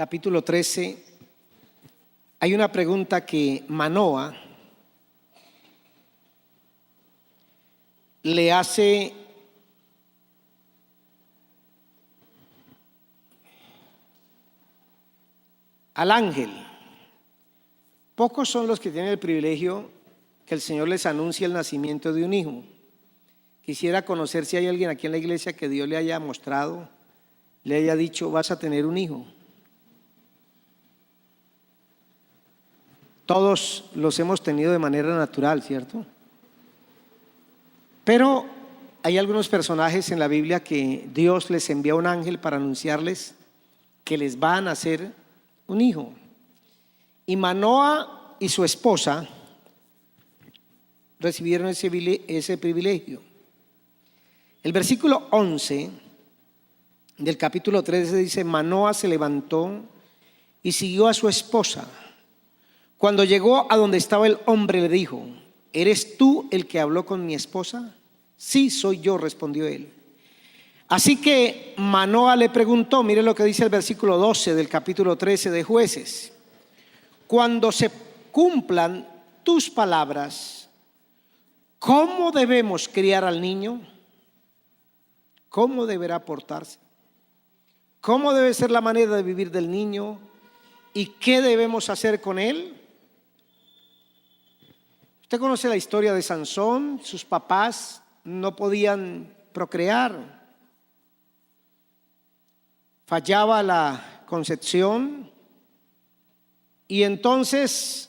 capítulo 13, hay una pregunta que Manoa le hace al ángel. Pocos son los que tienen el privilegio que el Señor les anuncie el nacimiento de un hijo. Quisiera conocer si hay alguien aquí en la iglesia que Dios le haya mostrado, le haya dicho: vas a tener un hijo. Todos los hemos tenido de manera natural, ¿cierto? Pero hay algunos personajes en la Biblia que Dios les envía a un ángel para anunciarles que les va a nacer un hijo. Y Manoa y su esposa recibieron ese privilegio. El versículo 11 del capítulo 13 dice: Manoa se levantó y siguió a su esposa. Cuando llegó a donde estaba el hombre, le dijo: ¿eres tú el que habló con mi esposa? Sí, soy yo, respondió él. Así que Manoa le preguntó, mire lo que dice el versículo 12 del capítulo 13 de Jueces: cuando se cumplan tus palabras, ¿cómo debemos criar al niño? ¿Cómo deberá portarse? ¿Cómo debe ser la manera de vivir del niño? ¿Y qué debemos hacer con él? Usted conoce la historia de Sansón. Sus papás no podían procrear. Fallaba la concepción. Y entonces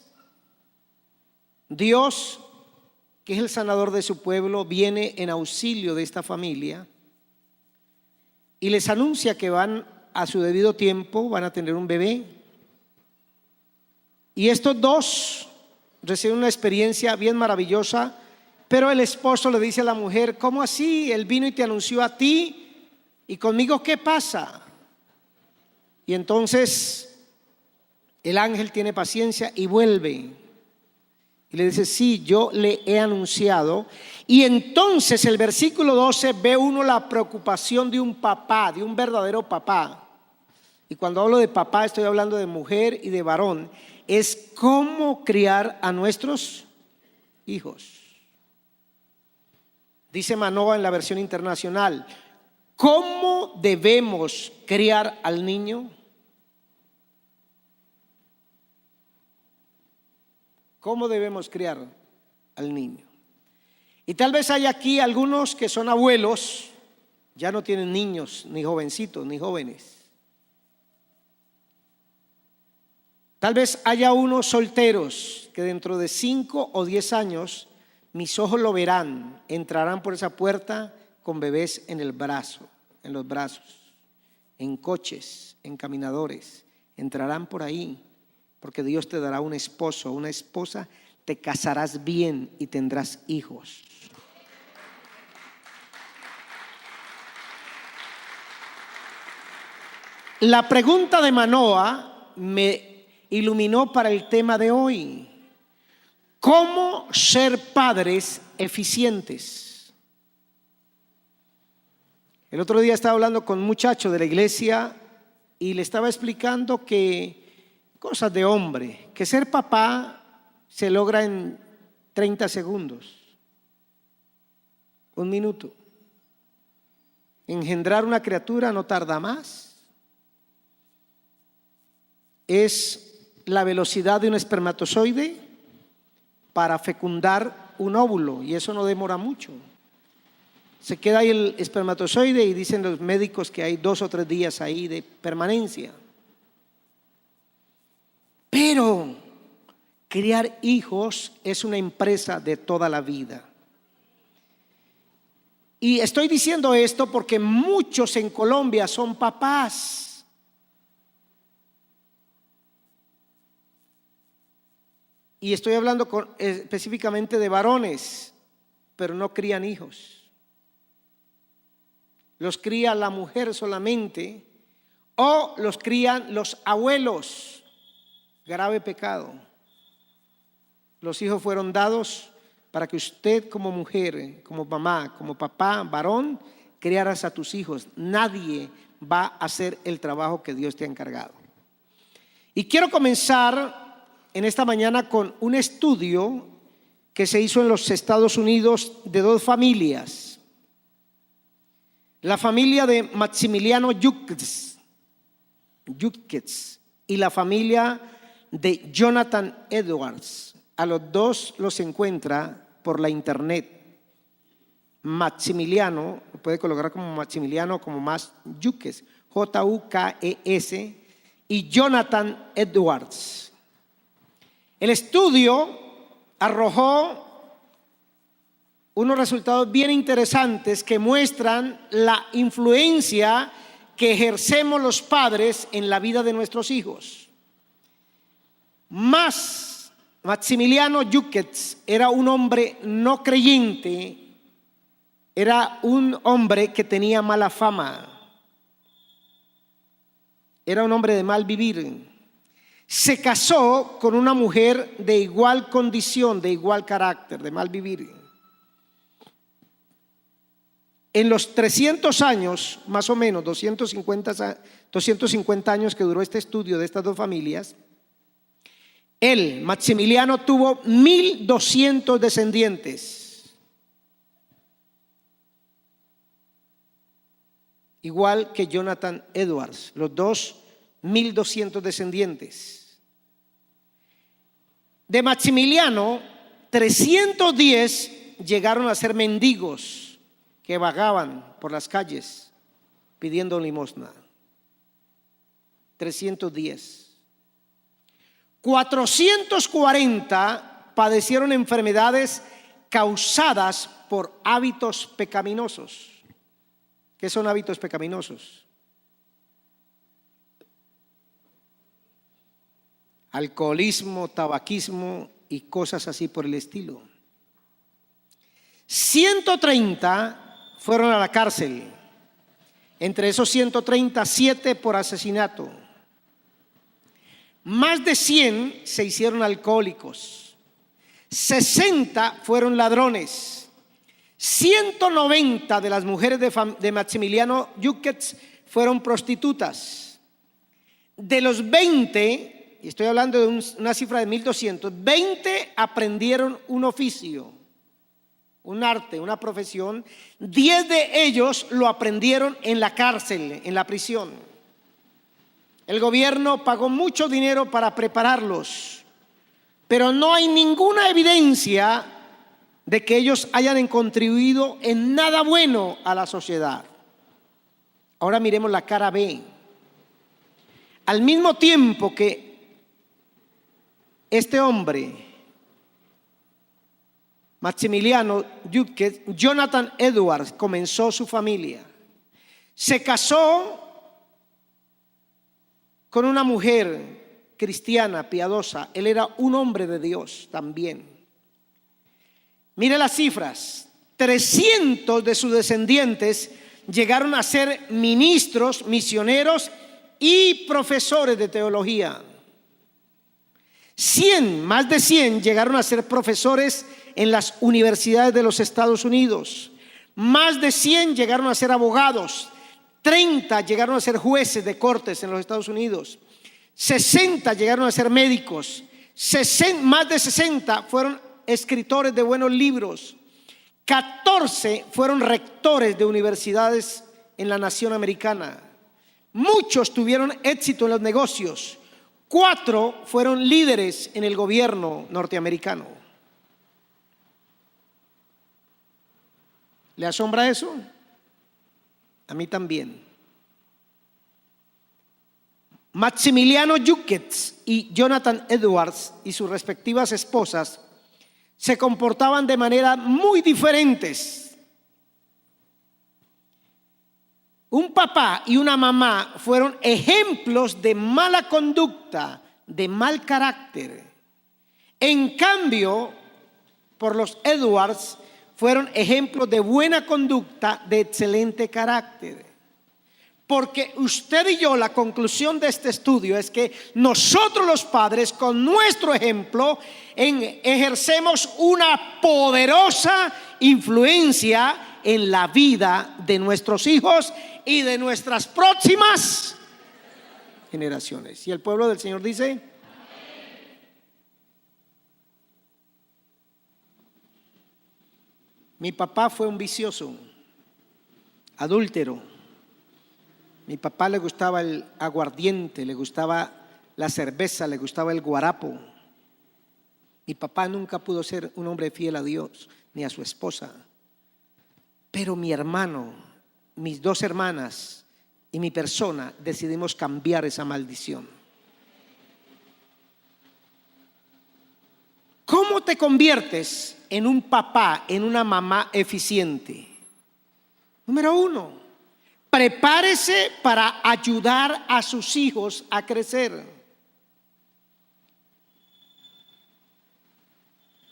Dios, que es el sanador de su pueblo, viene en auxilio de esta familia y les anuncia que van a su debido tiempo, van a tener un bebé. Y estos dos reciben una experiencia bien maravillosa, pero el esposo le dice a la mujer: ¿cómo así? Él vino y te anunció a ti, ¿y conmigo qué pasa? Y entonces el ángel tiene paciencia y vuelve y le dice: sí, yo le he anunciado. Y entonces el versículo 12 ve uno la preocupación de un papá, de un verdadero papá. Y cuando hablo de papá estoy hablando de mujer y de varón. Es cómo criar a nuestros hijos. Dice Manoa en la versión internacional: ¿cómo debemos criar al niño? ¿Cómo debemos criar al niño? Y tal vez hay aquí algunos que son abuelos, ya no tienen niños, ni jovencitos, ni jóvenes. Tal vez haya unos solteros que dentro de 5 o 10 años mis ojos lo verán, entrarán por esa puerta con bebés en el brazo, en los brazos, en coches, en caminadores, entrarán por ahí, porque Dios te dará un esposo, una esposa, te casarás bien y tendrás hijos. La pregunta de Manoa me iluminó para el tema de hoy: ¿cómo ser padres eficientes? El otro día estaba hablando con un muchacho de la iglesia y le estaba explicando que cosas de hombre, que ser papá se logra en 30 segundos, un minuto. Engendrar una criatura no tarda más. Es la velocidad de un espermatozoide para fecundar un óvulo, y eso no demora mucho. Se queda ahí el espermatozoide y dicen los médicos que hay 2 o 3 días ahí de permanencia. Pero criar hijos es una empresa de toda la vida. Y estoy diciendo esto porque muchos en Colombia son papás. Y estoy hablando específicamente de varones, pero no crían hijos. Los cría la mujer solamente, o los crían los abuelos. Grave pecado. Los hijos fueron dados para que usted, como mujer, como mamá, como papá, varón, criaras a tus hijos. Nadie va a hacer el trabajo que Dios te ha encargado. Y quiero comenzar en esta mañana con un estudio que se hizo en los Estados Unidos de dos familias. La familia de Maximiliano Jukes y la familia de Jonathan Edwards. A los dos los encuentra por la internet. Maximiliano, lo puede colocar como Maximiliano, como más Jukes, Jukes, y Jonathan Edwards. El estudio arrojó unos resultados bien interesantes que muestran la influencia que ejercemos los padres en la vida de nuestros hijos. Maximiliano Jukes era un hombre no creyente, era un hombre que tenía mala fama, era un hombre de mal vivir. Se casó con una mujer de igual condición, de igual carácter, de mal vivir. En los 300 años, más o menos 250 años que duró este estudio de estas dos familias, él, Maximiliano, tuvo 1,200 descendientes. Igual que Jonathan Edwards, los dos 1,200 descendientes. De Maximiliano, 310 llegaron a ser mendigos que vagaban por las calles pidiendo limosna. 310. 440 padecieron enfermedades causadas por hábitos pecaminosos. ¿Qué son hábitos pecaminosos? Alcoholismo, tabaquismo y cosas así por el estilo. 130 fueron a la cárcel. Entre esos 130, 7 por asesinato. Más de 100 se hicieron alcohólicos. 60 fueron ladrones. 190 de las mujeres de Maximiliano Jukes fueron prostitutas. De los 20, y estoy hablando de una cifra de 1,200, 20 aprendieron un oficio, un arte, una profesión. 10 de ellos lo aprendieron en la cárcel, en la prisión. El gobierno pagó mucho dinero para prepararlos, pero no hay ninguna evidencia de que ellos hayan contribuido en nada bueno a la sociedad. Ahora miremos la cara B. Al mismo tiempo que este hombre, Maximiliano Jukes, Jonathan Edwards, comenzó su familia. Se casó con una mujer cristiana, piadosa. Él era un hombre de Dios también. Mire las cifras. 300 de sus descendientes llegaron a ser ministros, misioneros y profesores de teología. 100, más de 100 llegaron a ser profesores en las universidades de los Estados Unidos. Más de 100 llegaron a ser abogados. 30 llegaron a ser jueces de cortes en los Estados Unidos. 60 llegaron a ser médicos. Más de 60 fueron escritores de buenos libros. 14 fueron rectores de universidades en la nación americana. Muchos tuvieron éxito en los negocios. 4 fueron líderes en el gobierno norteamericano. ¿Le asombra eso? A mí también. Maximiliano Jukes y Jonathan Edwards y sus respectivas esposas se comportaban de manera muy diferentes. Un papá y una mamá fueron ejemplos de mala conducta, de mal carácter. En cambio, por los Edwards fueron ejemplos de buena conducta, de excelente carácter. Porque usted y yo, la conclusión de este estudio es que nosotros los padres, con nuestro ejemplo, ejercemos una poderosa influencia en la vida de nuestros hijos y de nuestras próximas generaciones. Y el pueblo del Señor dice: mi papá fue un vicioso, adúltero. Mi papá le gustaba el aguardiente, le gustaba la cerveza, le gustaba el guarapo. Mi papá nunca pudo ser un hombre fiel a Dios ni a su esposa. Pero mi hermano, mis dos hermanas y mi persona decidimos cambiar esa maldición. ¿Cómo te conviertes en un papá, en una mamá eficiente? Número uno, prepárese para ayudar a sus hijos a crecer.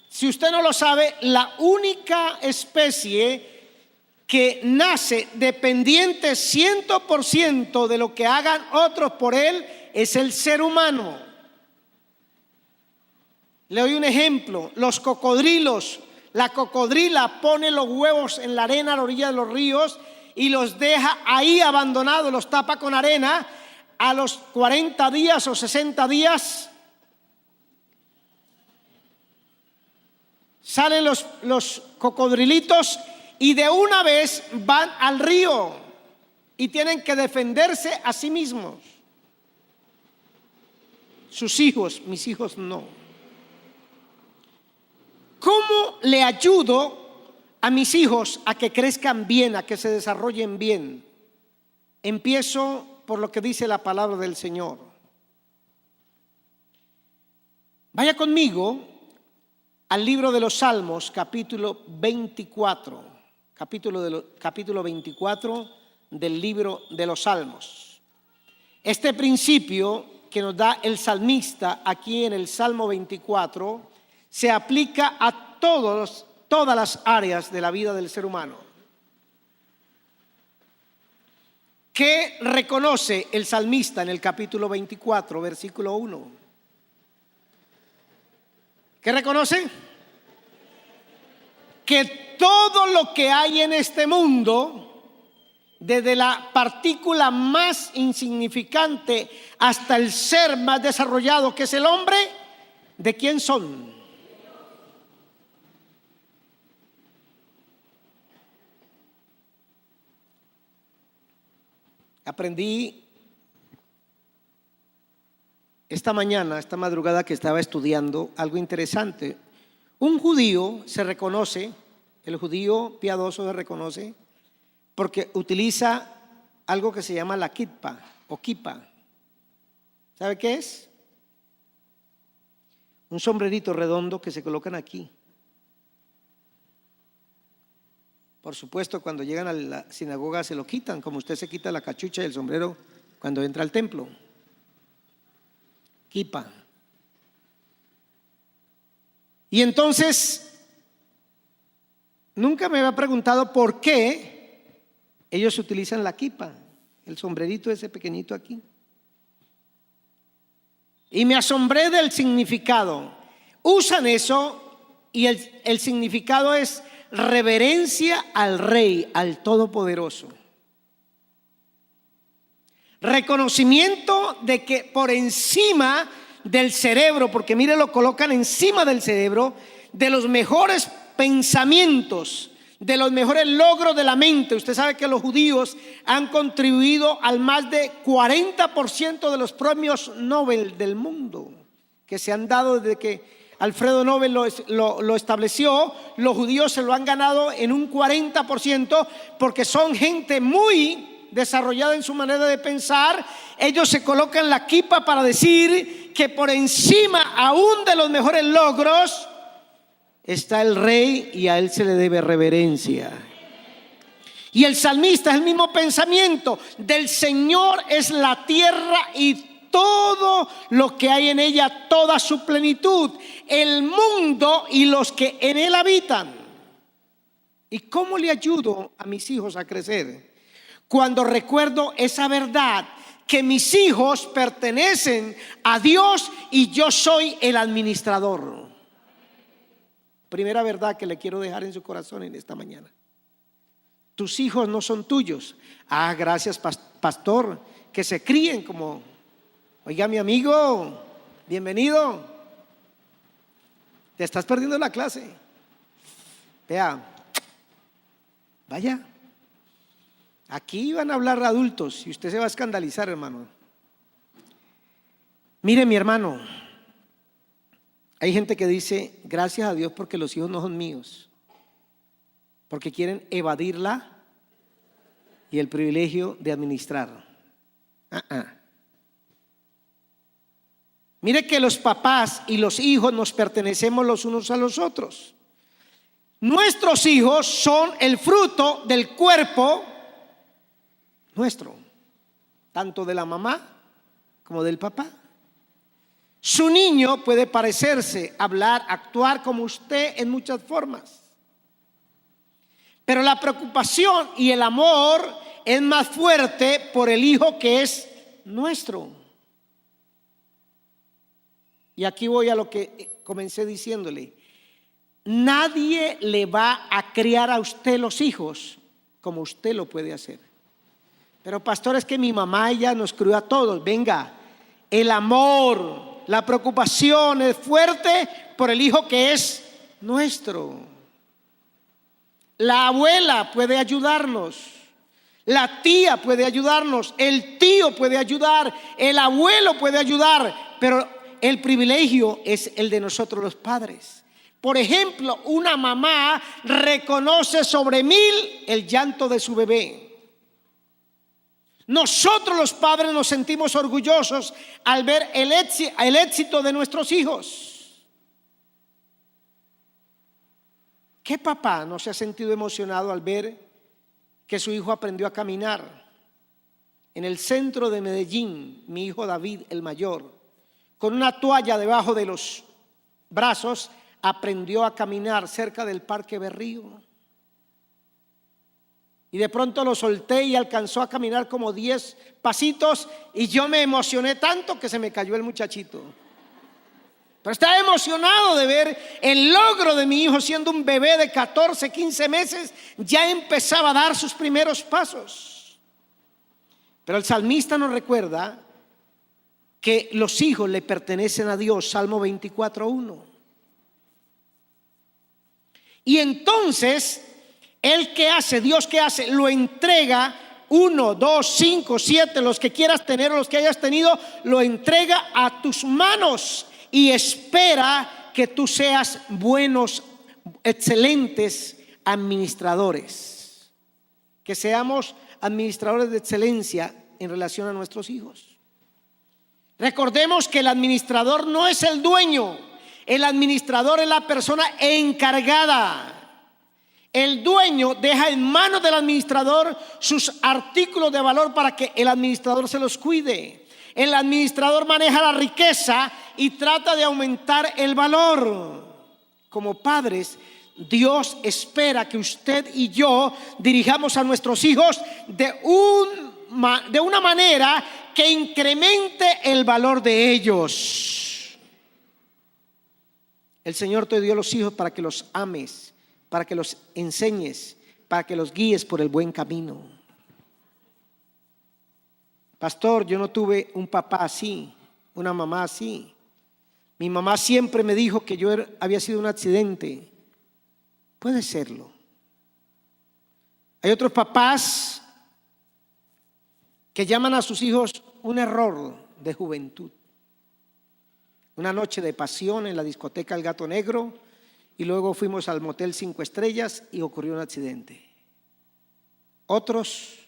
Si usted no lo sabe, la única especie que nace dependiente 100% de lo que hagan otros por él es el ser humano. Le doy un ejemplo: los cocodrilos. La cocodrila pone los huevos en la arena a la orilla de los ríos y los deja ahí abandonados, los tapa con arena. A los 40 días o 60 días salen los cocodrilitos y de una vez van al río y tienen que defenderse a sí mismos. Sus hijos, mis hijos no. ¿Cómo le ayudo a mis hijos a que crezcan bien, a que se desarrollen bien? Empiezo por lo que dice la palabra del Señor. Vaya conmigo al libro de los Salmos, capítulo 24. Capítulo 24 del libro de los Salmos. Este principio que nos da el salmista aquí en el Salmo 24 se aplica a todas las áreas de la vida del ser humano. ¿Qué reconoce el salmista en el capítulo 24, versículo 1? ¿Qué reconoce? Que todo lo que hay en este mundo, desde la partícula más insignificante hasta el ser más desarrollado que es el hombre, ¿de quién son? Aprendí esta madrugada que estaba estudiando, algo interesante. Un judío se reconoce, el judío piadoso se reconoce porque utiliza algo que se llama la kippa o kipa. ¿Sabe qué es? Un sombrerito redondo que se colocan aquí. Por supuesto, cuando llegan a la sinagoga se lo quitan, como usted se quita la cachucha y el sombrero cuando entra al templo. Kipa. Y entonces, nunca me había preguntado por qué ellos utilizan la kipa, el sombrerito ese pequeñito aquí. Y me asombré del significado. Usan eso y el significado es reverencia al Rey, al Todopoderoso. Reconocimiento de que por encima del cerebro, porque mire, lo colocan encima del cerebro, de los mejores pensamientos, de los mejores logros de la mente. Usted sabe que los judíos han contribuido al más de 40% de los premios Nobel del mundo que se han dado desde que Alfredo Nobel lo estableció. Los judíos se lo han ganado en un 40% porque son gente muy desarrollada en su manera de pensar. Ellos se colocan la kipa para decir que por encima aún de los mejores logros está el Rey y a él se le debe reverencia. Y el salmista es el mismo pensamiento: del Señor es la tierra y todo lo que hay en ella, toda su plenitud, el mundo y los que en él habitan. ¿Y cómo le ayudo a mis hijos a crecer? Cuando recuerdo esa verdad, que mis hijos pertenecen a Dios y yo soy el administrador. Primera verdad que le quiero dejar en su corazón en esta mañana: tus hijos no son tuyos. Gracias, pastor, que se críen como Oiga, mi amigo, bienvenido. Te estás perdiendo la clase. Vea, vaya. Aquí van a hablar adultos y usted se va a escandalizar, hermano. Mire, mi hermano, hay gente que dice, gracias a Dios porque los hijos no son míos, porque quieren evadirla y el privilegio de administrar. Mire que los papás y los hijos nos pertenecemos los unos a los otros. Nuestros hijos son el fruto del cuerpo nuestro, tanto de la mamá como del papá. Su niño puede parecerse, hablar, actuar como usted en muchas formas, pero la preocupación y el amor es más fuerte por el hijo que es nuestro. Y aquí voy a lo que comencé diciéndole. Nadie le va a criar a usted los hijos como usted lo puede hacer. Pero pastor, es que mi mamá ya nos crió a todos. Venga, el amor, la preocupación es fuerte por el hijo que es nuestro. La abuela puede ayudarnos, la tía puede ayudarnos, el tío puede ayudar, el abuelo puede ayudar, pero el privilegio es el de nosotros los padres. Por ejemplo, una mamá reconoce sobre 1000 el llanto de su bebé. Nosotros los padres nos sentimos orgullosos al ver el éxito de nuestros hijos. ¿Qué papá no se ha sentido emocionado al ver que su hijo aprendió a caminar? En el centro de Medellín, mi hijo David, el mayor, con una toalla debajo de los brazos, aprendió a caminar cerca del Parque Berrío. Y de pronto lo solté y alcanzó a caminar como 10 pasitos y yo me emocioné tanto que se me cayó el muchachito. Pero estaba emocionado de ver el logro de mi hijo siendo un bebé de 14, 15 meses, ya empezaba a dar sus primeros pasos. Pero el salmista nos recuerda que los hijos le pertenecen a Dios, Salmo 24:1. Y entonces, Dios que hace, lo entrega 1, 2, 5, 7, los que quieras tener o los que hayas tenido, lo entrega a tus manos y espera que tú seas buenos, excelentes administradores, que seamos administradores de excelencia en relación a nuestros hijos. Recordemos que el administrador no es el dueño. El administrador es la persona encargada. El dueño deja en manos del administrador sus artículos de valor para que el administrador se los cuide. El administrador maneja la riqueza y trata de aumentar el valor. Como padres, Dios espera que usted y yo dirijamos a nuestros hijos de una manera que incremente el valor de ellos. El Señor te dio los hijos para que los ames, para que los enseñes, para que los guíes por el buen camino. Pastor, yo no tuve un papá así, una mamá así. Mi mamá siempre me dijo que yo había sido un accidente. Puede serlo. Hay otros papás que llaman a sus hijos un error de juventud. Una noche de pasión en la discoteca El Gato Negro y luego fuimos al motel 5 estrellas y ocurrió un accidente. Otros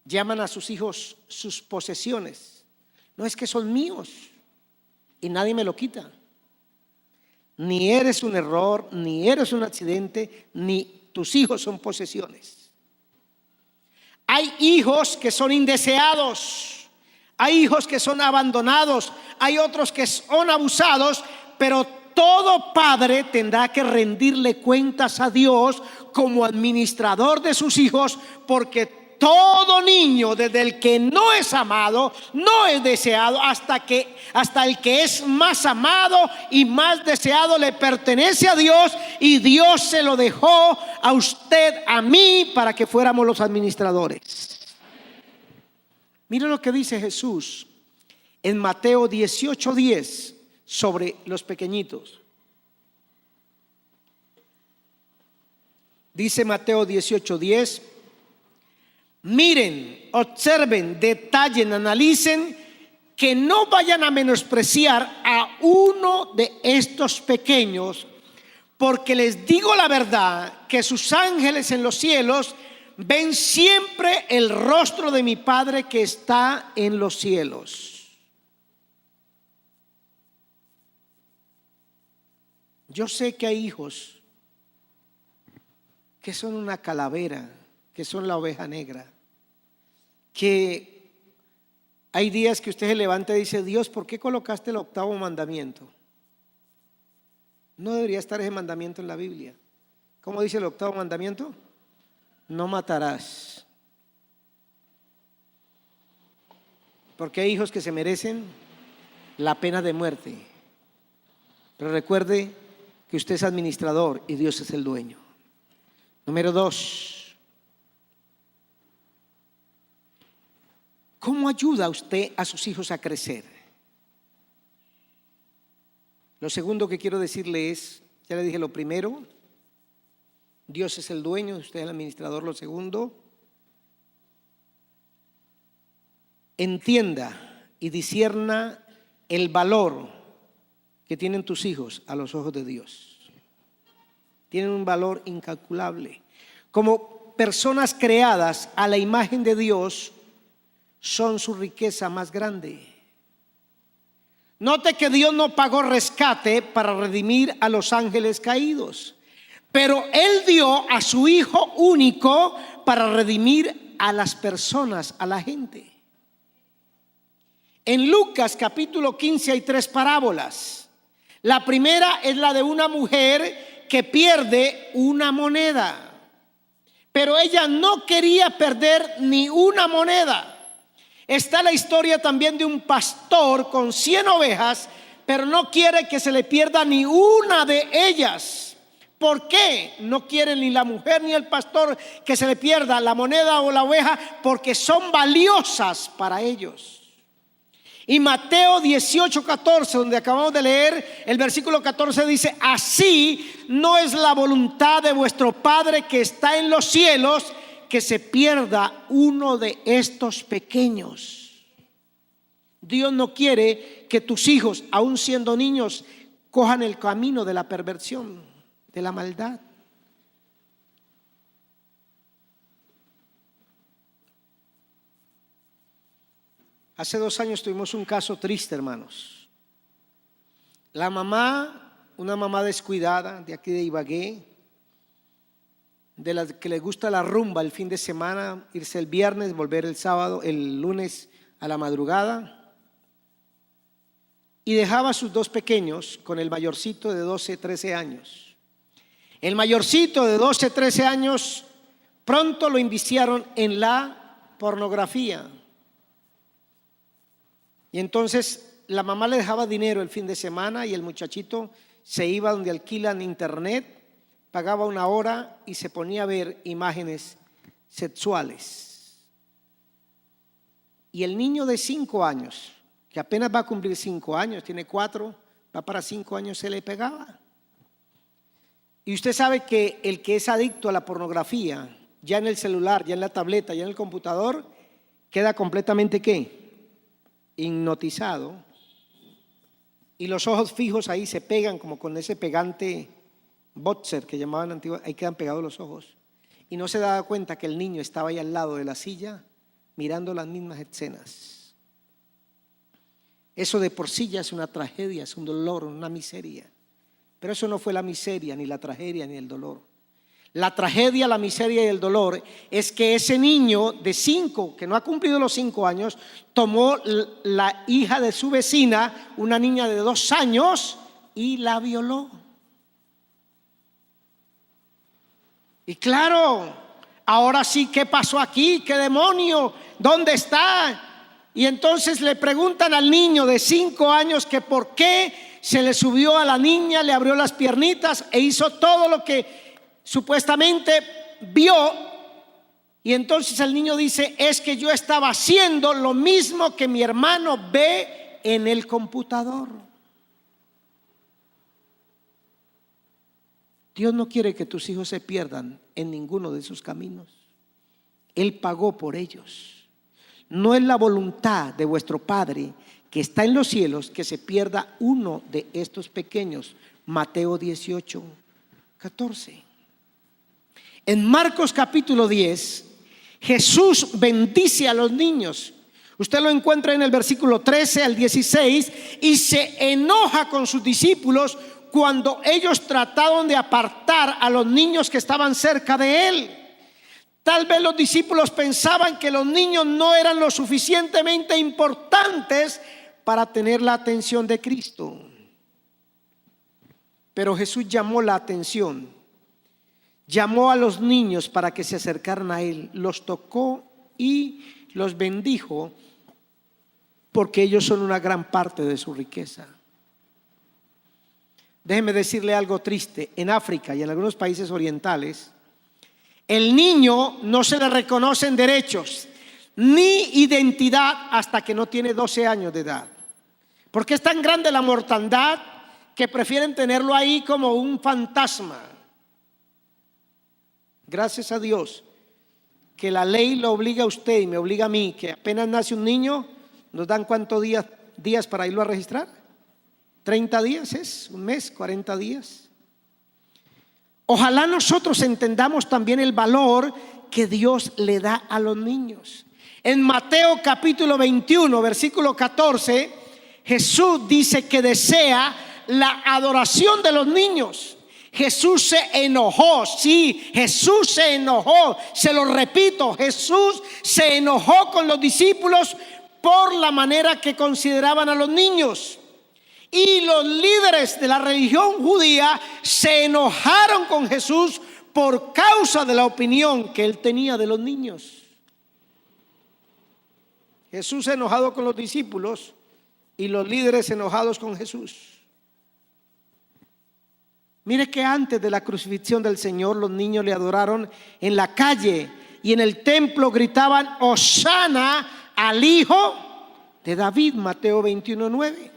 llaman a sus hijos sus posesiones. No, es que son míos y nadie me lo quita. Ni eres un error, ni eres un accidente, ni tus hijos son posesiones. Hay hijos que son indeseados. Hay hijos que son abandonados, hay otros que son abusados, pero todo padre tendrá que rendirle cuentas a Dios como administrador de sus hijos, porque todo niño, desde el que no es amado, no es deseado, hasta el que es más amado y más deseado le pertenece a Dios, y Dios se lo dejó a usted, a mí, para que fuéramos los administradores. Mira lo que dice Jesús en Mateo 18:10 sobre los pequeñitos. Dice Mateo 18:10: miren, observen, detallen, analicen, que no vayan a menospreciar a uno de estos pequeños, porque les digo la verdad, que sus ángeles en los cielos ven siempre el rostro de mi Padre que está en los cielos. Yo sé que hay hijos que son una calavera, que son la oveja negra, que hay días que usted se levanta y dice: Dios, ¿por qué colocaste el 8º mandamiento? No debería estar ese mandamiento en la Biblia. ¿Cómo dice el 8º mandamiento? No matarás. Porque hay hijos que se merecen la pena de muerte. Pero recuerde que usted es administrador y Dios es el dueño. Número 2. ¿Cómo ayuda usted a sus hijos a crecer? Lo segundo que quiero decirle es, ya le dije lo primero, Dios es el dueño, usted es el administrador. Lo segundo, entienda y discierna el valor que tienen tus hijos a los ojos de Dios. Tienen un valor incalculable. Como personas creadas a la imagen de Dios, son su riqueza más grande. Note que Dios no pagó rescate para redimir a los ángeles caídos, pero Él dio a su Hijo único para redimir a las personas, a la gente. En Lucas capítulo 15 hay 3 parábolas. La primera es la de una mujer que pierde una moneda, pero ella no quería perder ni una moneda. Está la historia también de un pastor con 100 ovejas, pero no quiere que se le pierda ni una de ellas. ¿Por qué no quiere ni la mujer ni el pastor que se le pierda la moneda o la oveja? Porque son valiosas para ellos. Y Mateo 18:14, donde acabamos de leer, el versículo 14 dice: así no es la voluntad de vuestro Padre que está en los cielos, que se pierda uno de estos pequeños. Dios no quiere que tus hijos, aun siendo niños, cojan el camino de la perversión, de la maldad. Hace 2 años tuvimos un caso triste, hermanos. La mamá, una mamá descuidada de aquí de Ibagué, de las que le gusta la rumba el fin de semana, irse el viernes, volver el sábado, el lunes a la madrugada, y dejaba a sus 2 pequeños con el mayorcito de 12, 13 años. El mayorcito de 12, 13 años pronto lo inviciaron en la pornografía. Y entonces la mamá le dejaba dinero el fin de semana y el muchachito se iba donde alquilan internet, pagaba 1 hora y se ponía a ver imágenes sexuales. Y el niño de 5 años, que apenas va a cumplir 5 años, tiene 4, va para 5 años, se le pegaba. Y usted sabe que el que es adicto a la pornografía, ya en el celular, ya en la tableta, ya en el computador, queda completamente ¿qué? Hipnotizado. Y los ojos fijos ahí se pegan como con ese pegante Boxer que llamaban antiguo, ahí quedan pegados los ojos. Y no se daba cuenta que el niño estaba ahí al lado de la silla mirando las mismas escenas. Eso de por sí ya es una tragedia, es un dolor, una miseria. Pero eso no fue la miseria, ni la tragedia, ni el dolor. La tragedia, la miseria y el dolor es que ese niño de 5, que no ha cumplido los 5 años, tomó la hija de su vecina, una niña de 2 años, y la violó. Y claro, ahora sí, ¿qué pasó aquí? ¿Qué demonio? ¿Dónde está? Y entonces le preguntan al niño de 5 años que por qué se le subió a la niña, le abrió las piernitas e hizo todo lo que supuestamente vio. Y entonces el niño dice: es que yo estaba haciendo lo mismo que mi hermano ve en el computador. Dios no quiere que tus hijos se pierdan en ninguno de sus caminos. Él pagó por ellos. No es la voluntad de vuestro Padre que está en los cielos que se pierda uno de estos pequeños. Mateo 18:14. En Marcos capítulo 10, Jesús bendice a los niños. Usted lo encuentra en el versículo 13 al 16 y se enoja con sus discípulos cuando ellos trataron de apartar a los niños que estaban cerca de él. Tal vez los discípulos pensaban que los niños no eran lo suficientemente importantes para tener la atención de Cristo. Pero Jesús llamó la atención, llamó a los niños para que se acercaran a Él, los tocó y los bendijo, porque ellos son una gran parte de su riqueza. Déjeme decirle algo triste. En África y en algunos países orientales, el niño no se le reconocen derechos ni identidad hasta que no tiene 12 años de edad, porque es tan grande la mortandad que prefieren tenerlo ahí como un fantasma. Gracias a Dios que la ley lo obliga a usted y me obliga a mí, que apenas nace un niño nos dan ¿cuántos días para irlo a registrar? 30 días es, un mes, 40 días. Ojalá nosotros entendamos también el valor que Dios le da a los niños. En Mateo capítulo 21, versículo 14, Jesús dice que desea la adoración de los niños. Jesús se enojó, sí, Jesús se enojó, se lo repito, Jesús se enojó con los discípulos por la manera que consideraban a los niños. Y los líderes de la religión judía se enojaron con Jesús por causa de la opinión que él tenía de los niños. Jesús enojado con los discípulos y los líderes enojados con Jesús. Mire que antes de la crucifixión del Señor, los niños le adoraron en la calle y en el templo gritaban Hosana al Hijo de David, Mateo 21:9.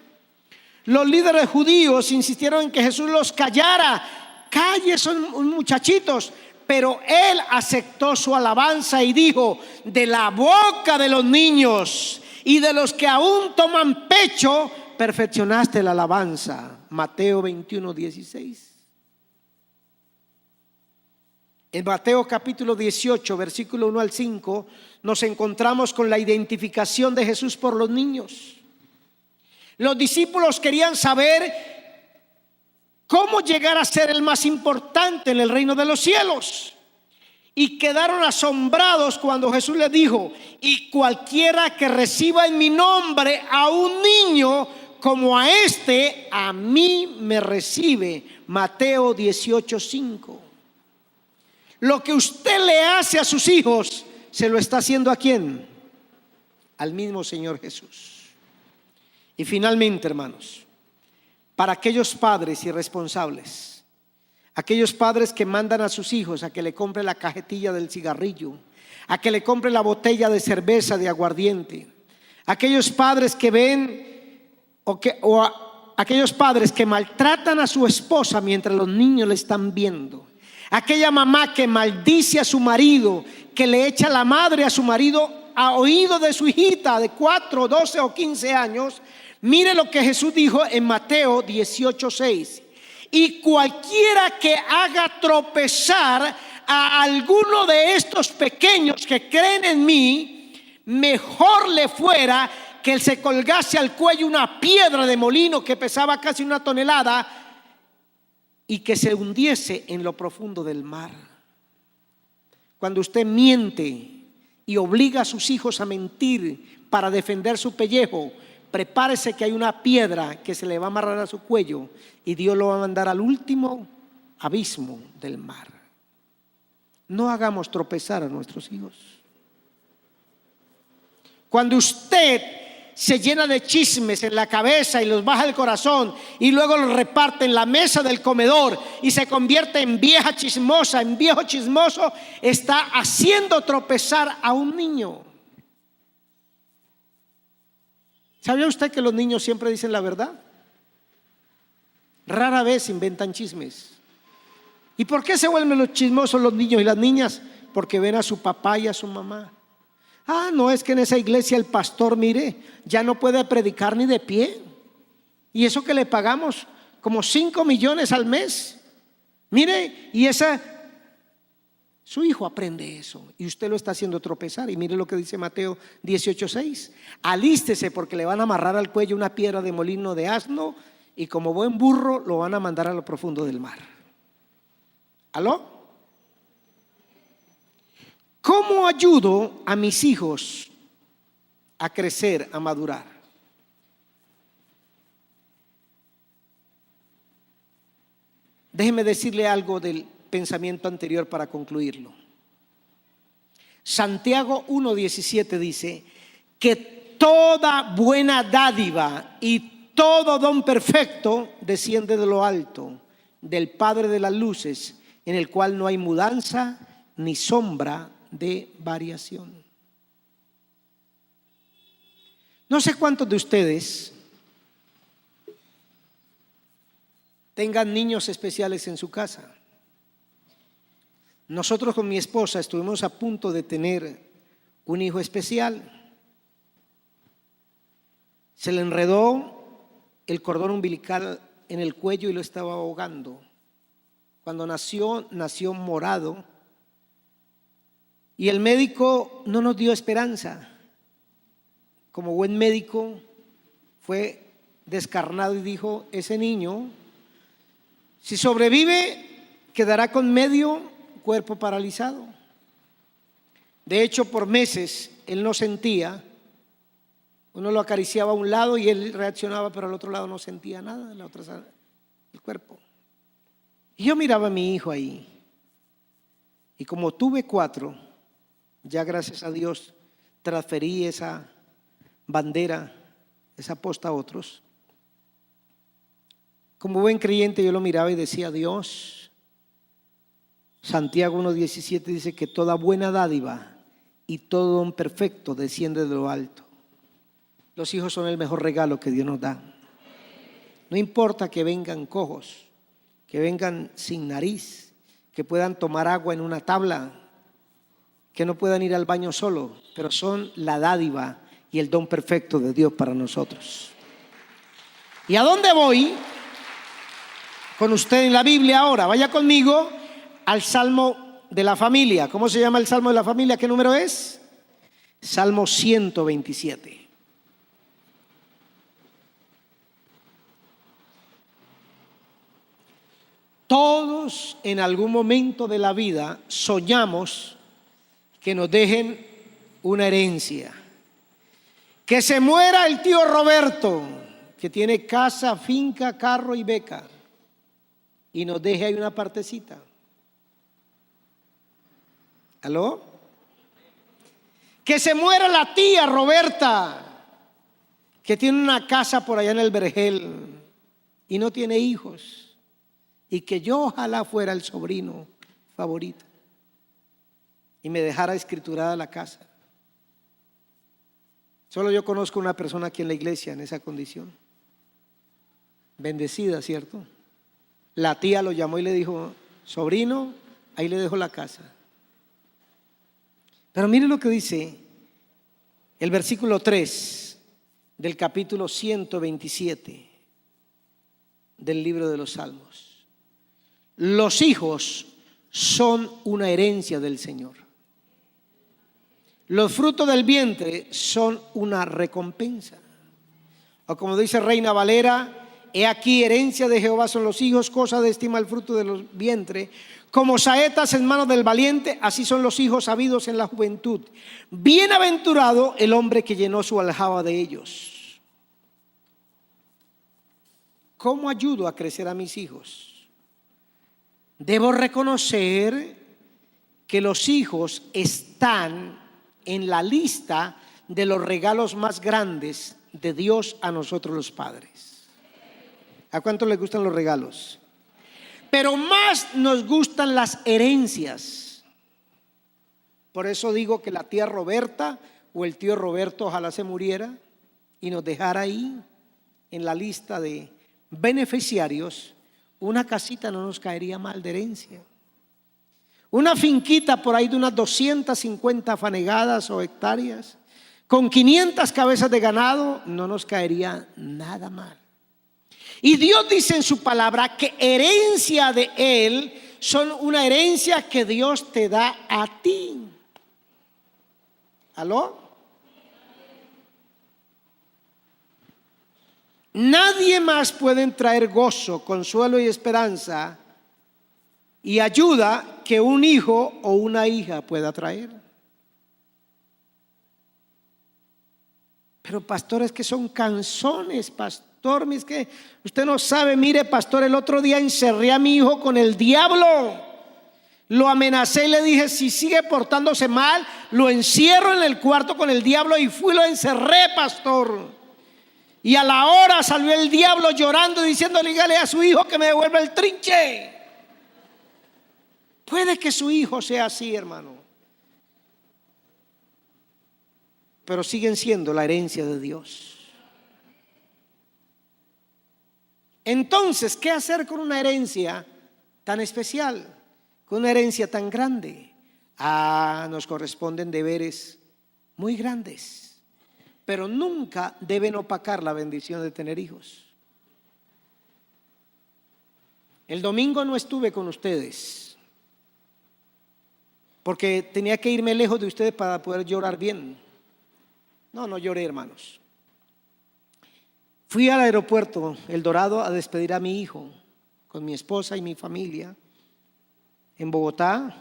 Los líderes judíos insistieron en que Jesús los callara. Calle, son muchachitos. Pero él aceptó su alabanza y dijo: de la boca de los niños y de los que aún toman pecho perfeccionaste la alabanza. Mateo 21:16. En Mateo capítulo 18, versículo 1 al 5, nos encontramos con la identificación de Jesús por los niños. Los discípulos querían saber cómo llegar a ser el más importante en el reino de los cielos. Y quedaron asombrados cuando Jesús les dijo: y cualquiera que reciba en mi nombre a un niño como a este, a mí me recibe. Mateo 18:5. Lo que usted le hace a sus hijos, ¿se lo está haciendo a quién? Al mismo Señor Jesús. Y finalmente, hermanos, para aquellos padres irresponsables, aquellos padres que mandan a sus hijos a que le compre la cajetilla del cigarrillo, a que le compre la botella de cerveza, de aguardiente, aquellos padres que ven aquellos padres que maltratan a su esposa mientras los niños le están viendo, aquella mamá que maldice a su marido, que le echa la madre a su marido a oído de su hijita de 4, 12 o 15 años. Mire lo que Jesús dijo en Mateo 18:6. Y cualquiera que haga tropezar a alguno de estos pequeños que creen en mí, mejor le fuera que él se colgase al cuello una piedra de molino que pesaba casi 1 tonelada y que se hundiese en lo profundo del mar. Cuando usted miente y obliga a sus hijos a mentir para defender su pellejo, prepárese que hay una piedra que se le va a amarrar a su cuello y Dios lo va a mandar al último abismo del mar. No hagamos tropezar a nuestros hijos. Cuando usted se llena de chismes en la cabeza y los baja al corazón y luego los reparte en la mesa del comedor y se convierte en vieja chismosa, en viejo chismoso, está haciendo tropezar a un niño. ¿Sabía usted que los niños siempre dicen la verdad? Rara vez inventan chismes. ¿Y por qué se vuelven los chismosos los niños y las niñas? Porque ven a su papá y a su mamá. Ah, no, es que en esa iglesia el pastor, mire, ya no puede predicar ni de pie. Y eso que le pagamos como 5 millones al mes. Mire, y su hijo aprende eso y usted lo está haciendo tropezar. Y mire lo que dice Mateo 18:6. Alístese porque le van a amarrar al cuello una piedra de molino de asno y como buen burro lo van a mandar a lo profundo del mar. ¿Aló? ¿Cómo ayudo a mis hijos a crecer, a madurar? Déjeme decirle algo del pensamiento anterior para concluirlo. Santiago 1:17 dice que toda buena dádiva y todo don perfecto desciende de lo alto, del Padre de las luces, en el cual no hay mudanza ni sombra de variación. No sé cuántos de ustedes tengan niños especiales en su casa. Nosotros con mi esposa estuvimos a punto de tener un hijo especial. Se le enredó el cordón umbilical en el cuello y lo estaba ahogando. Cuando nació morado. Y el médico no nos dio esperanza. Como buen médico fue descarnado y dijo: ese niño, si sobrevive, quedará con medio cuerpo paralizado. De hecho, por meses él no sentía. Uno lo acariciaba a un lado y él reaccionaba, pero al otro lado no sentía nada, la otra el cuerpo. Y yo miraba a mi hijo ahí. Y como tuve 4, ya gracias a Dios transferí esa bandera, esa posta a otros. Como buen creyente yo lo miraba y decía: Dios, Santiago 1:17 dice que toda buena dádiva y todo don perfecto desciende de lo alto. Los hijos son el mejor regalo que Dios nos da. No importa que vengan cojos, que vengan sin nariz, que puedan tomar agua en una tabla, que no puedan ir al baño solo, pero son la dádiva y el don perfecto de Dios para nosotros. ¿Y a dónde voy con usted en la Biblia ahora? Vaya conmigo al Salmo de la familia. ¿Cómo se llama el Salmo de la familia? ¿Qué número es? Salmo 127. Todos en algún momento de la vida soñamos que nos dejen una herencia. Que se muera el tío Roberto, que tiene casa, finca, carro y beca, y nos deje ahí una partecita. ¿Aló? Que se muera la tía Roberta, que tiene una casa por allá en el Vergel y no tiene hijos. Y que yo ojalá fuera el sobrino favorito y me dejara escriturada la casa. Solo yo conozco una persona aquí en la iglesia en esa condición. Bendecida, ¿cierto? La tía lo llamó y le dijo: sobrino, ahí le dejo la casa. Pero mire lo que dice el versículo 3 del capítulo 127 del libro de los Salmos. Los hijos son una herencia del Señor. Los frutos del vientre son una recompensa. O como dice Reina Valera: he aquí, herencia de Jehová son los hijos, cosa de estima el fruto de los vientres. Como saetas en manos del valiente, así son los hijos habidos en la juventud. Bienaventurado el hombre que llenó su aljaba de ellos. ¿Cómo ayudo a crecer a mis hijos? Debo reconocer que los hijos están en la lista de los regalos más grandes de Dios a nosotros los padres. ¿A cuánto les gustan los regalos? Pero más nos gustan las herencias. Por eso digo que la tía Roberta o el tío Roberto ojalá se muriera y nos dejara ahí en la lista de beneficiarios, una casita no nos caería mal de herencia. Una finquita por ahí de unas 250 fanegadas o hectáreas, con 500 cabezas de ganado, no nos caería nada mal. Y Dios dice en su palabra que herencia de Él son una herencia que Dios te da a ti. ¿Aló? Nadie más puede traer gozo, consuelo y esperanza y ayuda que un hijo o una hija pueda traer. Pero pastores que son canzones, pastor, es que usted no sabe. Mire, pastor, el otro día encerré a mi hijo con el diablo. Lo amenacé y le dije, si sigue portándose mal, lo encierro en el cuarto con el diablo, y fui y lo encerré, pastor. Y a la hora salió el diablo llorando y diciéndole, dígale a su hijo que me devuelva el trinche. Puede que su hijo sea así, hermano, pero siguen siendo la herencia de Dios. Entonces, ¿qué hacer con una herencia tan especial? Con una herencia tan grande. Nos corresponden deberes muy grandes, pero nunca deben opacar la bendición de tener hijos. El domingo no estuve con ustedes porque tenía que irme lejos de ustedes para poder llorar bien. No lloré, hermanos. Fui al aeropuerto El Dorado a despedir a mi hijo con mi esposa y mi familia en Bogotá.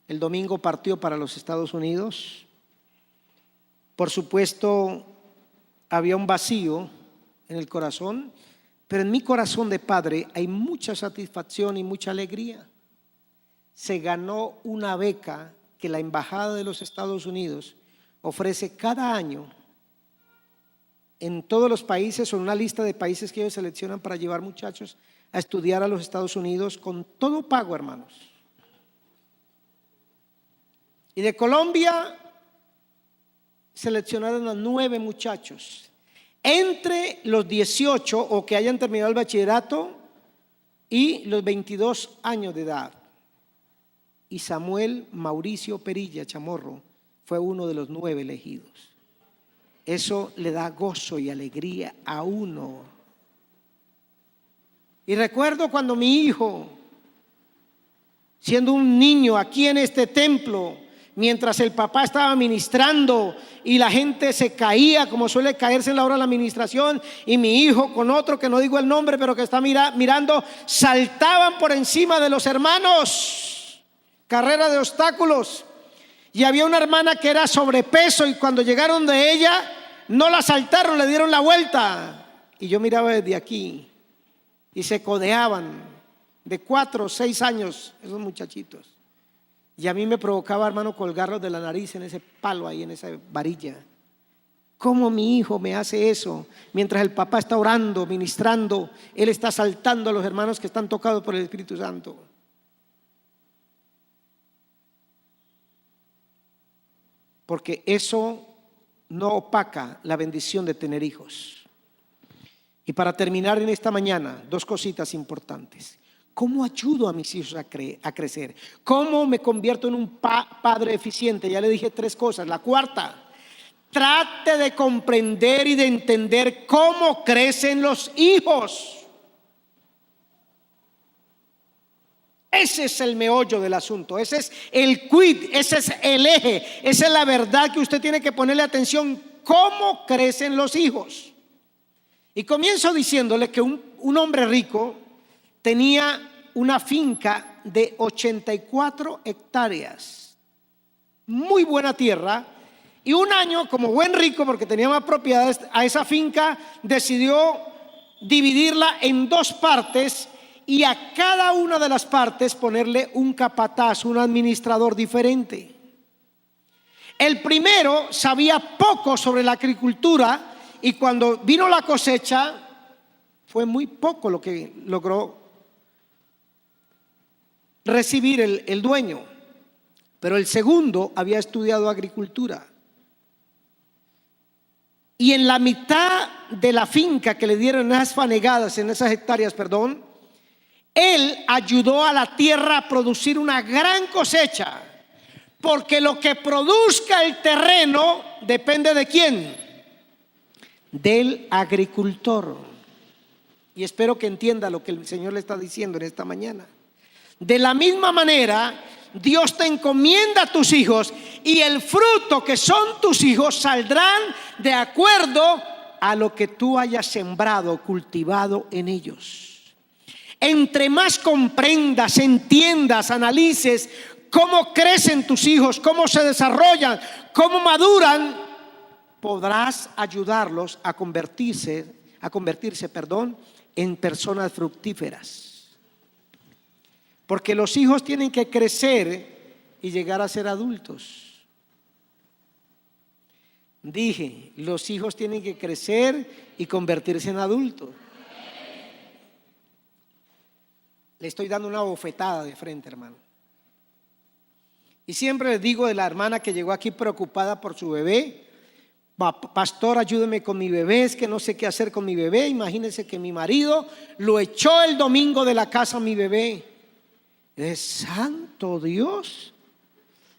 El domingo partió para los Estados Unidos. Por supuesto, había un vacío en el corazón, pero en mi corazón de padre hay mucha satisfacción y mucha alegría. Se ganó una beca que la Embajada de los Estados Unidos ofrece cada año en todos los países, o una lista de países que ellos seleccionan para llevar muchachos a estudiar a los Estados Unidos con todo pago, hermanos. Y de Colombia seleccionaron a 9 muchachos entre los 18 o que hayan terminado el bachillerato y los 22 años de edad. Y Samuel Mauricio Perilla Chamorro fue uno de los 9 elegidos. Eso le da gozo y alegría a uno. Y recuerdo cuando mi hijo, siendo un niño aquí en este templo, mientras el papá estaba ministrando y la gente se caía como suele caerse en la hora de la administración, y mi hijo con otro que no digo el nombre pero que está mirando, saltaban por encima de los hermanos, carrera de obstáculos, y había una hermana que era sobrepeso, y cuando llegaron de ella no la saltaron, le dieron la vuelta, y yo miraba desde aquí y se codeaban, de 4 o 6 años esos muchachitos. Y a mí me provocaba, hermano, colgarlos de la nariz en ese palo ahí, en esa varilla. ¿Cómo mi hijo me hace eso? Mientras el papá está orando, ministrando, él está saltando a los hermanos que están tocados por el Espíritu Santo. Porque eso no opaca la bendición de tener hijos. Y para terminar en esta mañana, 2 cositas importantes. ¿Cómo ayudo a mis hijos a crecer? ¿Cómo me convierto en un padre eficiente? Ya le dije 3 cosas. La cuarta, trate de comprender y de entender cómo crecen los hijos. Ese es el meollo del asunto, ese es el quid, ese es el eje, esa es la verdad que usted tiene que ponerle atención. ¿Cómo crecen los hijos? Y comienzo diciéndole que un hombre rico tenía una finca de 84 hectáreas, muy buena tierra, y un año, como buen rico, porque tenía más propiedades, a esa finca decidió dividirla en 2 partes, y a cada una de las partes ponerle un capataz, un administrador diferente. El primero sabía poco sobre la agricultura, y cuando vino la cosecha fue muy poco lo que logró recibir el dueño. Pero el segundo había estudiado agricultura. Y en la mitad de la finca que le dieron, en esas fanegadas, en esas hectáreas, perdón, él ayudó a la tierra a producir una gran cosecha. Porque lo que produzca el terreno depende de quién, del agricultor. Y espero que entienda lo que el Señor le está diciendo en esta mañana. De la misma manera, Dios te encomienda a tus hijos, y el fruto que son tus hijos saldrán de acuerdo a lo que tú hayas sembrado, cultivado en ellos. Entre más comprendas, entiendas, analices cómo crecen tus hijos, cómo se desarrollan, cómo maduran, podrás ayudarlos a convertirse, en personas fructíferas. Porque los hijos tienen que crecer y llegar a ser adultos. Dije, los hijos tienen que crecer y convertirse en adultos. Le estoy dando una bofetada de frente, hermano. Y siempre les digo de la hermana que llegó aquí preocupada por su bebé: pastor, ayúdeme con mi bebé, es que no sé qué hacer con mi bebé. Imagínense que mi marido lo echó el domingo de la casa a mi bebé. Es santo Dios.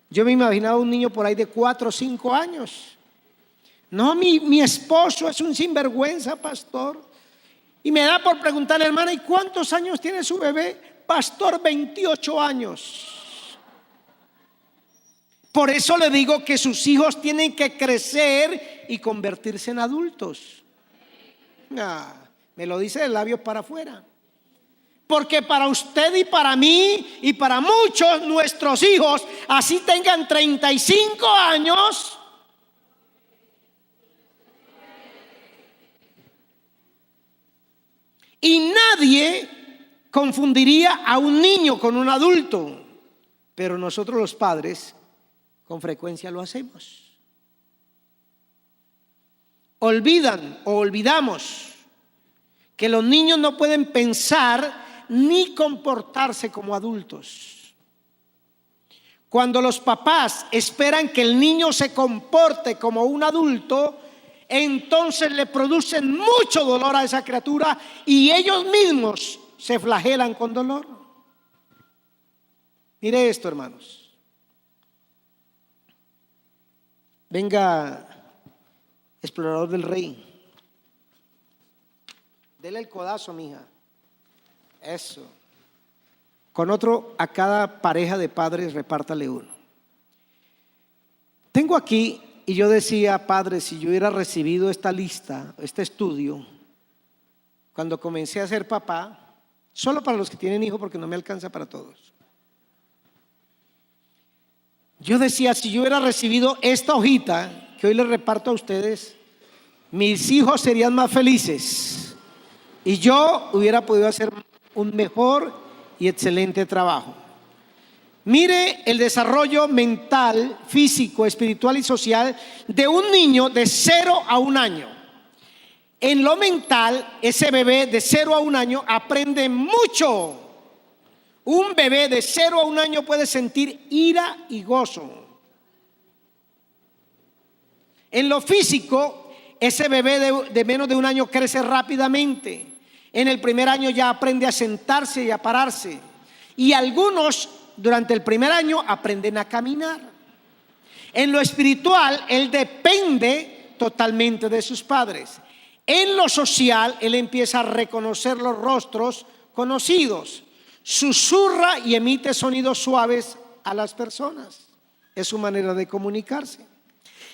Yo me imaginaba un niño por ahí de 4 o 5 años. No, mi esposo es un sinvergüenza, pastor. Y me da por preguntarle, hermana, ¿y cuántos años tiene su bebé? Pastor, 28 años. Por eso le digo que sus hijos tienen que crecer y convertirse en adultos. Me lo dice de labios para afuera. Porque para usted y para mí y para muchos, nuestros hijos, así tengan 35 años, y nadie confundiría a un niño con un adulto, pero nosotros los padres con frecuencia lo hacemos. Olvidan o olvidamos que los niños no pueden pensar ni comportarse como adultos. Cuando los papás esperan que el niño se comporte como un adulto, entonces le producen mucho dolor a esa criatura y ellos mismos se flagelan con dolor. Mire esto, hermanos. Venga, explorador del rey. Dele el codazo, mija. Eso. Con otro, a cada pareja de padres repártale uno. Tengo aquí, y yo decía, padre, si yo hubiera recibido esta lista, este estudio, cuando comencé a ser papá, solo para los que tienen hijos, porque no me alcanza para todos. Yo decía, si yo hubiera recibido esta hojita que hoy les reparto a ustedes, mis hijos serían más felices y yo hubiera podido hacer un mejor y excelente trabajo. Mire el desarrollo mental, físico, espiritual y social de un niño de 0 a 1 año. En lo mental, ese bebé de 0 a 1 año aprende mucho. Un bebé de 0 a 1 año puede sentir ira y gozo. En lo físico, ese bebé de menos de 1 año crece rápidamente. En el primer año ya aprende a sentarse y a pararse. Y algunos durante el primer año aprenden a caminar. En lo espiritual, él depende totalmente de sus padres. En lo social, él empieza a reconocer los rostros conocidos. Susurra y emite sonidos suaves a las personas. Es su manera de comunicarse.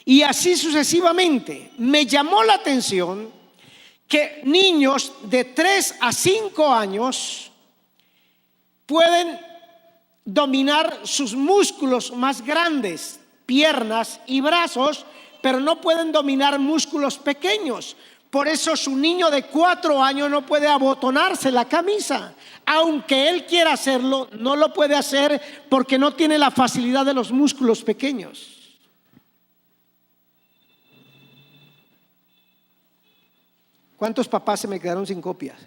Y así sucesivamente. Me llamó la atención que niños de 3 a 5 años pueden dominar sus músculos más grandes, piernas y brazos, pero no pueden dominar músculos pequeños. Por eso su niño de 4 años no puede abotonarse la camisa. Aunque él quiera hacerlo, no lo puede hacer porque no tiene la facilidad de los músculos pequeños. ¿Cuántos papás se me quedaron sin copias?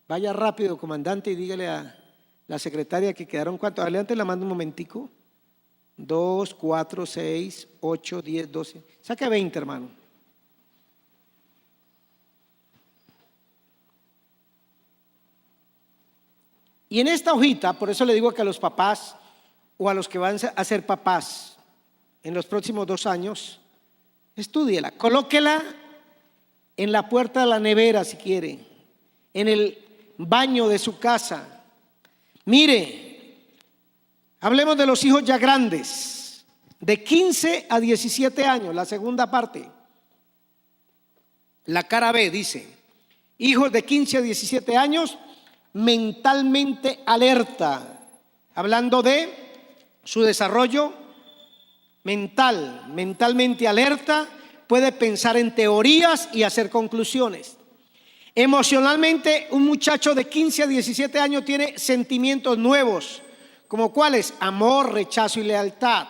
Vaya rápido, comandante, y dígale a la secretaria que quedaron cuántos. Adelante, la mando un momentico. 2, 4, 6, 8, 10, 12. Saque 20, hermano. Y en esta hojita, por eso le digo que a los papás o a los que van a ser papás en los próximos 2 años, estúdiela, colóquela en la puerta de la nevera si quiere, en el baño de su casa. Mire, hablemos de los hijos ya grandes, de 15 a 17 años, la segunda parte. La cara B dice, hijos de 15 a 17 años, mentalmente alerta, hablando de su desarrollo mental, mentalmente alerta, puede pensar en teorías y hacer conclusiones. Emocionalmente, un muchacho de 15 a 17 años tiene sentimientos nuevos, como cuáles: amor, rechazo y lealtad.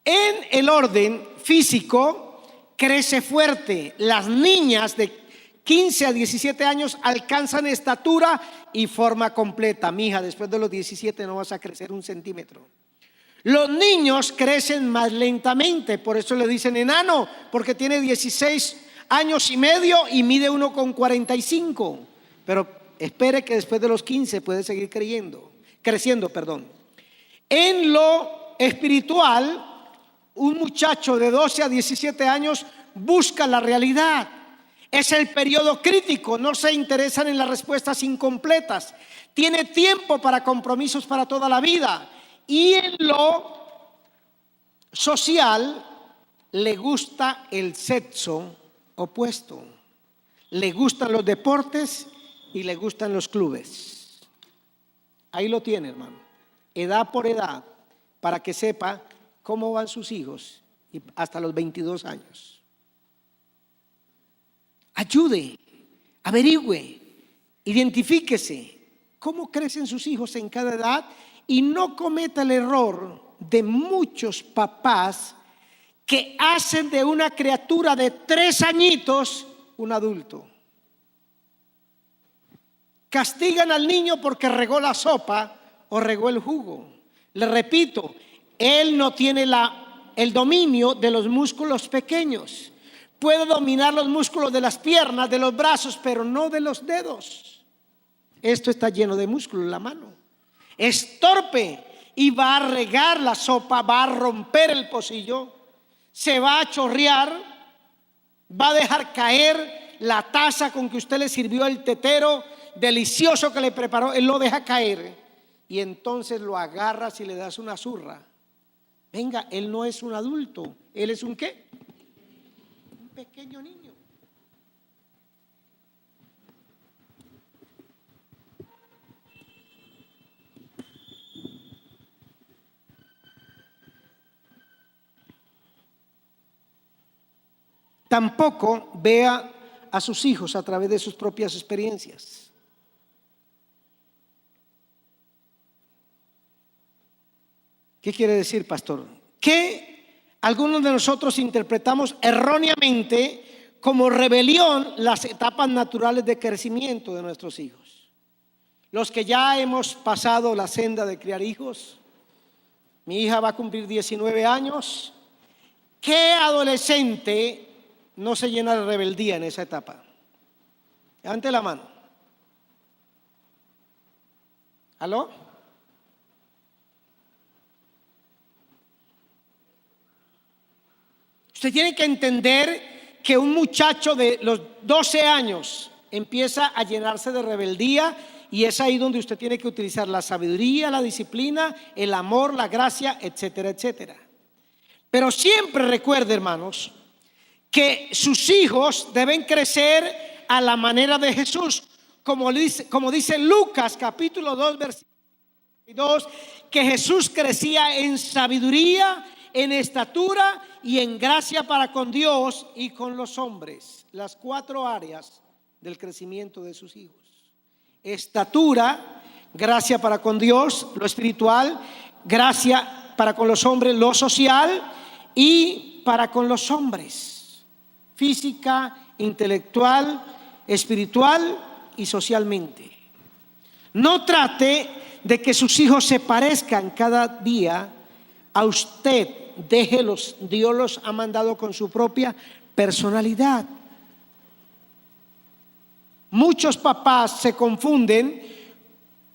En el orden físico, crece fuerte. Las niñas de 15 a 17 años alcanzan estatura y forma completa. Mija, después de los 17 no vas a crecer 1 centímetro. Los niños crecen más lentamente, por eso le dicen enano, porque tiene 16 años y medio y mide 1,45. Pero espere que después de los 15 puede seguir creciendo. En lo espiritual, un muchacho de 12 a 17 años busca la realidad. Es el periodo crítico, no se interesan en las respuestas incompletas. Tiene tiempo para compromisos para toda la vida. Y en lo social, le gusta el sexo opuesto. Le gustan los deportes y le gustan los clubes. Ahí lo tiene, hermano. Edad por edad, para que sepa cómo van sus hijos y hasta los 22 años. Ayude, averigüe, identifíquese cómo crecen sus hijos en cada edad y no cometa el error de muchos papás que hacen de una criatura de 3 añitos un adulto. Castigan al niño porque regó la sopa o regó el jugo. Le repito, él no tiene el dominio de los músculos pequeños. Puede dominar los músculos de las piernas, de los brazos, pero no de los dedos. Esto está lleno de músculos, la mano. Es torpe y va a regar la sopa, va a romper el pocillo, se va a chorrear, va a dejar caer la taza con que usted le sirvió el tetero delicioso que le preparó. Él lo deja caer y entonces lo agarras y le das una zurra. Venga, él no es un adulto, él es un ¿qué? Pequeño niño. Tampoco vea a sus hijos a través de sus propias experiencias. ¿Qué quiere decir, pastor? Que algunos de nosotros interpretamos erróneamente como rebelión las etapas naturales de crecimiento de nuestros hijos. Los que ya hemos pasado la senda de criar hijos, mi hija va a cumplir 19 años. ¿Qué adolescente no se llena de rebeldía en esa etapa? Levante la mano. ¿Aló? Usted tiene que entender que un muchacho de los 12 años empieza a llenarse de rebeldía y es ahí donde usted tiene que utilizar la sabiduría, la disciplina, el amor, la gracia, etcétera, etcétera. Pero siempre recuerde, hermanos, que sus hijos deben crecer a la manera de Jesús, como dice Lucas capítulo 2 versículo 2, que Jesús crecía en sabiduría, en estatura y en gracia para con Dios y con los hombres. Las 4 áreas del crecimiento de sus hijos: estatura, gracia para con Dios, lo espiritual; gracia para con los hombres, lo social; y para con los hombres, física, intelectual, espiritual y socialmente. No trate de que sus hijos se parezcan cada día a usted déjelos, Dios los ha mandado con su propia personalidad. Muchos papás se confunden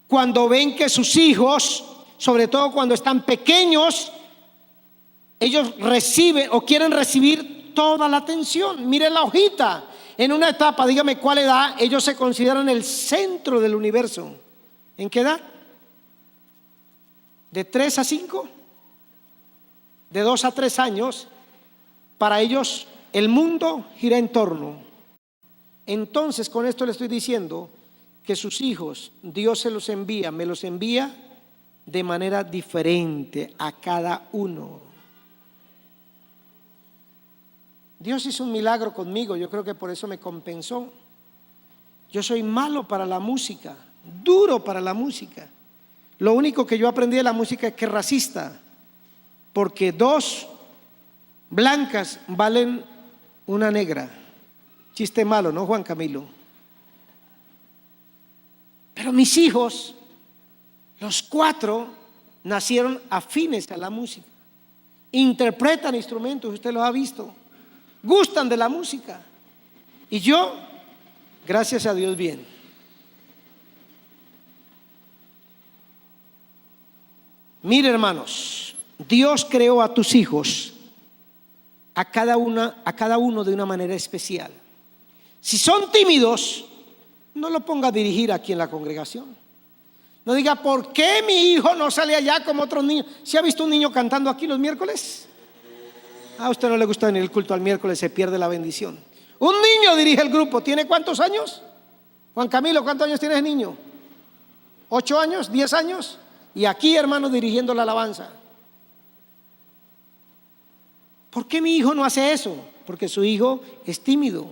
cuando ven que sus hijos, sobre todo cuando están pequeños, ellos reciben o quieren recibir toda la atención. Miren la hojita. En una etapa, dígame cuál edad, ellos se consideran el centro del universo. ¿En qué edad? ¿De 3 a 5? De 2 a 3 años. Para ellos el mundo gira en torno. Entonces, con esto le estoy diciendo que sus hijos, Dios se los envía, me los envía de manera diferente a cada uno. Dios hizo un milagro conmigo, yo creo que por eso me compensó. Yo soy malo para la música, duro para la música. Lo único que yo aprendí de la música es que es racista, porque 2 blancas valen una negra. Chiste malo, ¿no, Juan Camilo? Pero mis hijos, los 4, nacieron afines a la música. Interpretan instrumentos, usted los ha visto. Gustan de la música. Y yo, gracias a Dios, bien. Mire, hermanos, Dios creó a tus hijos, a cada uno de una manera especial. Si son tímidos, no lo ponga a dirigir aquí en la congregación. No diga, ¿por qué mi hijo no sale allá como otros niños? ¿Se ha visto un niño cantando aquí los miércoles? A usted no le gusta venir el culto al miércoles, se pierde la bendición. Un niño dirige el grupo. ¿Tiene cuántos años? Juan Camilo, ¿cuántos años tiene ese niño? ¿8 años? ¿10 años? Y aquí, hermano, dirigiendo la alabanza. ¿Por qué mi hijo no hace eso? Porque su hijo es tímido.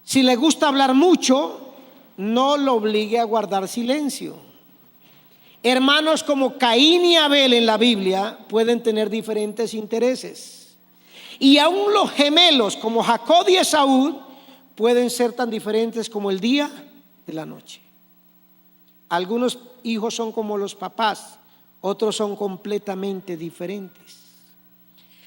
Si le gusta hablar mucho, no lo obligue a guardar silencio. Hermanos como Caín y Abel en la Biblia pueden tener diferentes intereses. Y aún los gemelos como Jacob y Esaú pueden ser tan diferentes como el día de la noche. Algunos hijos son como los papás, otros son completamente diferentes.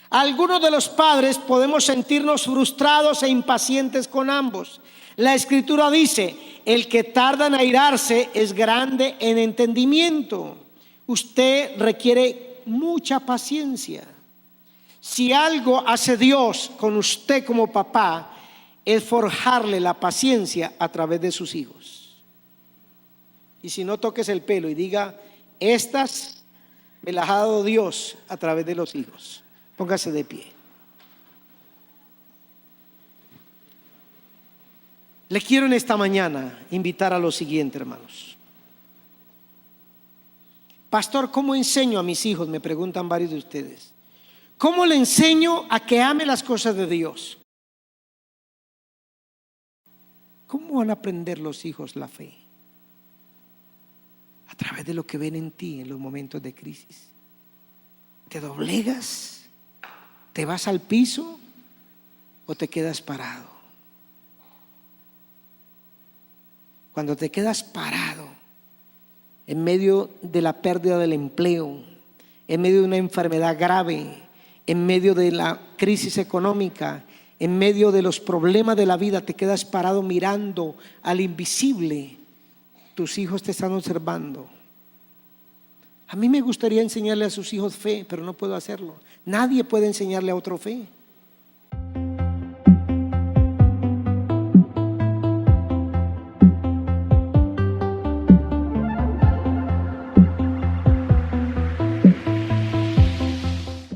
Algunos de los padres podemos sentirnos frustrados e impacientes con ambos. La Escritura dice, el que tarda en airarse es grande en entendimiento. Usted requiere mucha paciencia. Si algo hace Dios con usted como papá, es forjarle la paciencia a través de sus hijos. Y si no, toques el pelo y diga, estas me las ha dado Dios a través de los hijos. Póngase de pie. Le quiero en esta mañana invitar a lo siguiente, hermanos. Pastor, ¿cómo enseño a mis hijos? Me preguntan varios de ustedes. ¿Cómo le enseño a que ame las cosas de Dios? ¿Cómo van a aprender los hijos la fe? A través de lo que ven en ti en los momentos de crisis. ¿Te doblegas? ¿Te vas al piso? ¿O te quedas parado? Cuando te quedas parado en medio de la pérdida del empleo, en medio de una enfermedad grave, en medio de la crisis económica, en medio de los problemas de la vida, te quedas parado mirando al invisible. Tus hijos te están observando. A mí me gustaría enseñarle a sus hijos fe, pero no puedo hacerlo. Nadie puede enseñarle a otro fe.